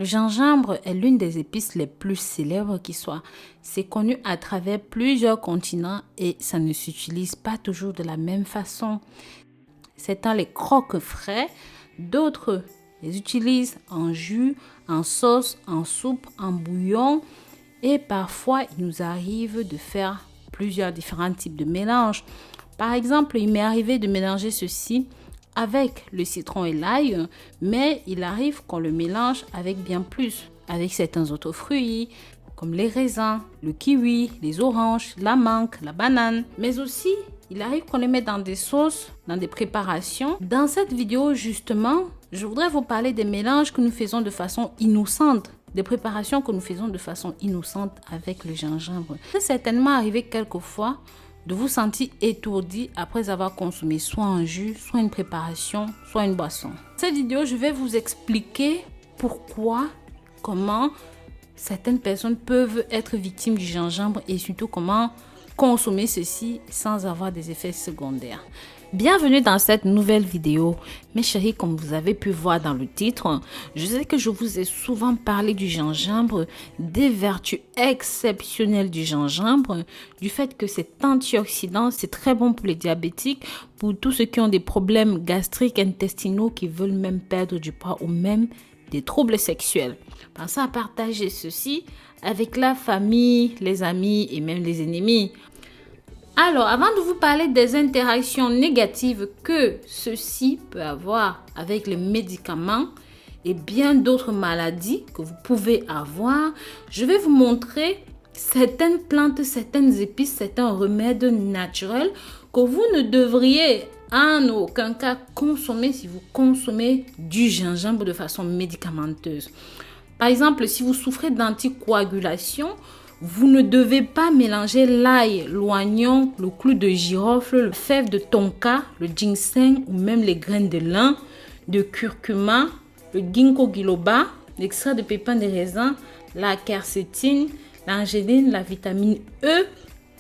Le gingembre est l'une des épices les plus célèbres qui soit. C'est connu à travers plusieurs continents et ça ne s'utilise pas toujours de la même façon. Certains les croquent frais, d'autres les utilisent en jus, en sauce, en soupe, en bouillon et parfois il nous arrive de faire plusieurs différents types de mélanges. Par exemple, il m'est arrivé de mélanger ceci avec le citron et l'ail, mais il arrive qu'on le mélange avec bien plus, avec certains autres fruits, comme les raisins, le kiwi, les oranges, la mangue, la banane. Mais aussi, il arrive qu'on les mette dans des sauces, dans des préparations. Dans cette vidéo, justement, je voudrais vous parler des mélanges que nous faisons de façon innocente, des préparations que nous faisons de façon innocente avec le gingembre. C'est certainement arrivé quelquefois de vous sentir étourdi après avoir consommé soit un jus, soit une préparation, soit une boisson. Dans cette vidéo, je vais vous expliquer pourquoi, comment certaines personnes peuvent être victimes du gingembre et surtout comment consommer ceci sans avoir des effets secondaires. Bienvenue dans cette nouvelle vidéo. Mes chéris, comme vous avez pu voir dans le titre, je sais que je vous ai souvent parlé du gingembre, des vertus exceptionnelles du gingembre, du fait que c'est antioxydant, c'est très bon pour les diabétiques, pour tous ceux qui ont des problèmes gastriques, intestinaux, qui veulent même perdre du poids ou même des troubles sexuels. Pensez à partager ceci avec la famille, les amis et même les ennemis. Alors, avant de vous parler des interactions négatives que ceci peut avoir avec les médicaments et bien d'autres maladies que vous pouvez avoir, je vais vous montrer certaines plantes, certaines épices, certains remèdes naturels que vous ne devriez en aucun cas consommer si vous consommez du gingembre de façon médicamenteuse. Par exemple, si vous souffrez d'anticoagulation, vous ne devez pas mélanger l'ail, l'oignon, le clou de girofle, le fève de tonka, le ginseng ou même les graines de lin, de curcuma, le ginkgo biloba, l'extrait de pépins de raisin, la quercétine, l'angéline, la vitamine E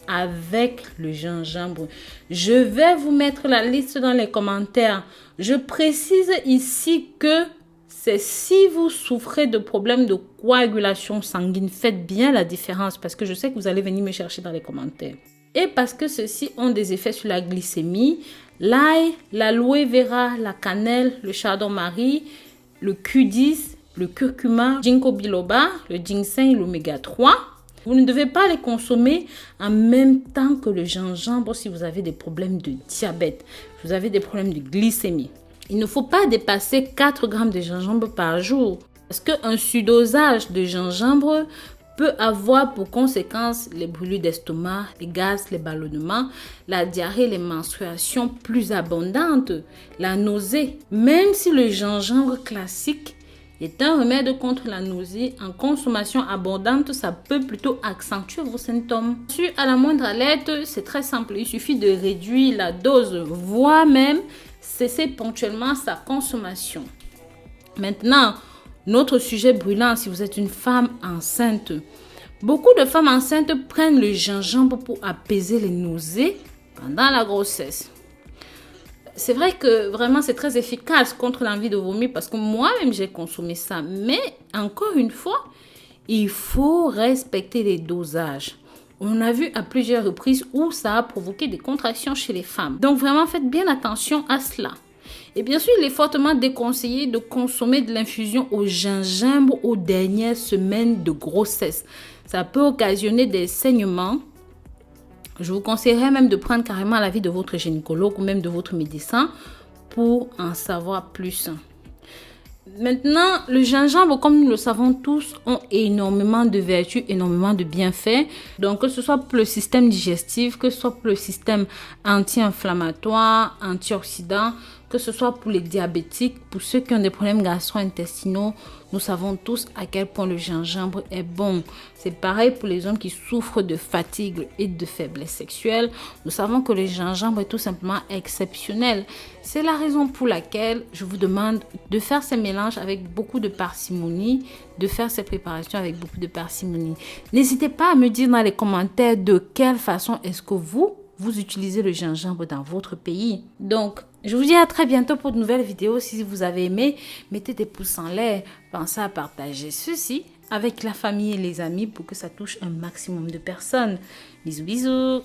avec le gingembre. Je vais vous mettre la liste dans les commentaires. Je précise ici que c'est si vous souffrez de problèmes de coagulation sanguine, faites bien la différence parce que je sais que vous allez venir me chercher dans les commentaires. Et parce que ceux-ci ont des effets sur la glycémie, l'ail, l'aloe vera, la cannelle, le chardon-marie, le Q10, le curcuma, ginkgo biloba, le ginseng et l'oméga 3. Vous ne devez pas les consommer en même temps que le gingembre si vous avez des problèmes de diabète, si vous avez des problèmes de glycémie. Il ne faut pas dépasser 4 grammes de gingembre par jour parce qu'un surdosage de gingembre peut avoir pour conséquence les brûlures d'estomac, les gaz, les ballonnements, la diarrhée, les menstruations plus abondantes, la nausée. Même si le gingembre classique est un remède contre la nausée, en consommation abondante, ça peut plutôt accentuer vos symptômes. À la moindre alerte, c'est très simple, il suffit de réduire la dose, voire même cesser ponctuellement sa consommation. Maintenant, notre sujet brûlant, si vous êtes une femme enceinte. Beaucoup de femmes enceintes prennent le gingembre pour apaiser les nausées pendant la grossesse. C'est vrai que vraiment c'est très efficace contre l'envie de vomir parce que moi-même j'ai consommé ça. Mais encore une fois, il faut respecter les dosages. On a vu à plusieurs reprises où ça a provoqué des contractions chez les femmes. Donc vraiment, faites bien attention à cela. Et bien sûr, il est fortement déconseillé de consommer de l'infusion au gingembre aux dernières semaines de grossesse. Ça peut occasionner des saignements. Je vous conseillerais même de prendre carrément l'avis de votre gynécologue ou même de votre médecin pour en savoir plus. Maintenant, le gingembre, comme nous le savons tous, ont énormément de vertus, énormément de bienfaits. Donc, que ce soit pour le système digestif, que ce soit pour le système anti-inflammatoire, antioxydant, que ce soit pour les diabétiques, pour ceux qui ont des problèmes gastro-intestinaux, nous savons tous à quel point le gingembre est bon. C'est pareil pour les hommes qui souffrent de fatigue et de faiblesse sexuelle. Nous savons que le gingembre est tout simplement exceptionnel. C'est la raison pour laquelle je vous demande de faire ces mélanges avec beaucoup de parcimonie, de faire ces préparations avec beaucoup de parcimonie. N'hésitez pas à me dire dans les commentaires de quelle façon est-ce que vous utilisez le gingembre dans votre pays. Donc, Je vous dis à très bientôt pour de nouvelles vidéos. Si vous avez aimé, mettez des pouces en l'air. Pensez à partager ceci avec la famille et les amis pour que ça touche un maximum de personnes. Bisous, bisous.